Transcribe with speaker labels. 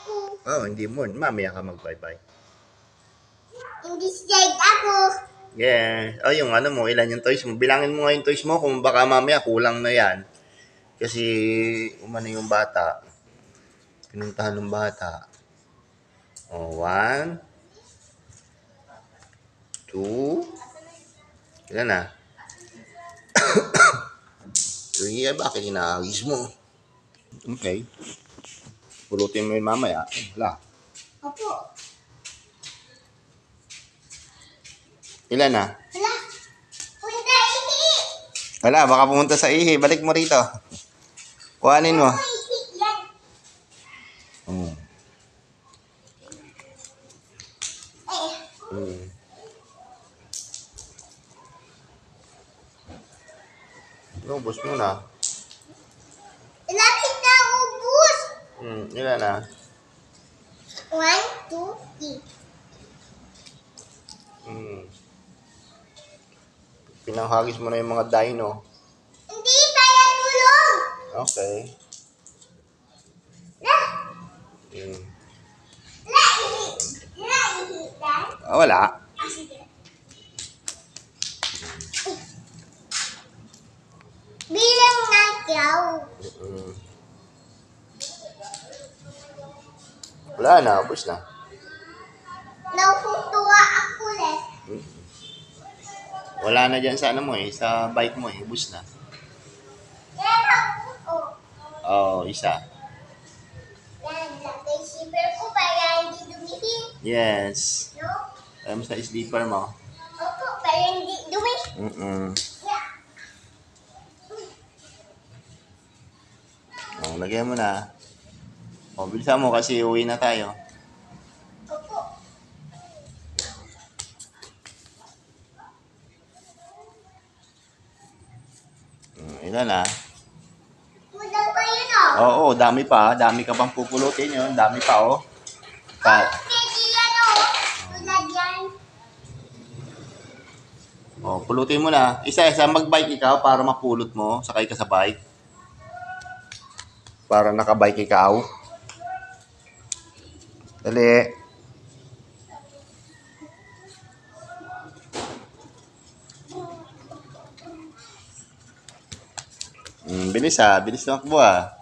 Speaker 1: ko.
Speaker 2: Oh, hindi mo. Mamaya ka mag-bye-bye.
Speaker 1: Hindi slide ako.
Speaker 2: Yeah. Oh, yung ano mo, ilan yung toys mo? Bilangin mo nga yung toys mo kung baka mamaya kulang na yan. Kasi umano yung bata. Pinuntahan ng bata. Oh, 1, 2, ilan na? 3, bakit inaagis mo? Okay. Pulutin mo yung mamaya. Wala.
Speaker 1: Opo.
Speaker 2: Ilan na?
Speaker 1: Hala. Punta ihi.
Speaker 2: Wala, baka pumunta sa ihi. Balik mo rito. Kuhanin mo.
Speaker 1: Ihi yan.
Speaker 2: Hmm.
Speaker 1: Eh.
Speaker 2: Hmm. Ubus mo na.
Speaker 1: Lapit na ubus.
Speaker 2: Ilan na?
Speaker 1: 1, 2, 3.
Speaker 2: Pinanghagis mo na yung mga dino.
Speaker 1: Hindi kaya tulong.
Speaker 2: Okay.
Speaker 1: La.
Speaker 2: Hmm.
Speaker 1: La ihi. La ihi yan.
Speaker 2: Wala.
Speaker 1: Ah, sige. Bilang na ikaw.
Speaker 2: Hmm. Wala na, ubus na.
Speaker 1: Nakutuwa ako ulit.
Speaker 2: Wala na dyan sa ano mo sa bike mo ubus na.
Speaker 1: Yan ako.
Speaker 2: Oo, isa.
Speaker 1: Yan, lagay zipper ko para hindi dumihin.
Speaker 2: Yes.
Speaker 1: No?
Speaker 2: Alam sa sleeper mo.
Speaker 1: Opo, para hindi dumi. Yeah.
Speaker 2: Oh, lagyan mo na. Oh, bilisan mo kasi uwi na tayo.
Speaker 1: Opo.
Speaker 2: Ilan na?
Speaker 1: Kulang pa yun oh.
Speaker 2: Oo, dami pa. Dami ka pang pupulutin yun. Dami pa, oh.
Speaker 1: Pwede yan oh. Tulad yan.
Speaker 2: Oh, pulutin mo na. Isa-isa mag-bike ikaw para mapulot mo. Sakay ka sa bike. Para nakabike ikaw. Dali. Bilis ha. Bilis na makbo ha.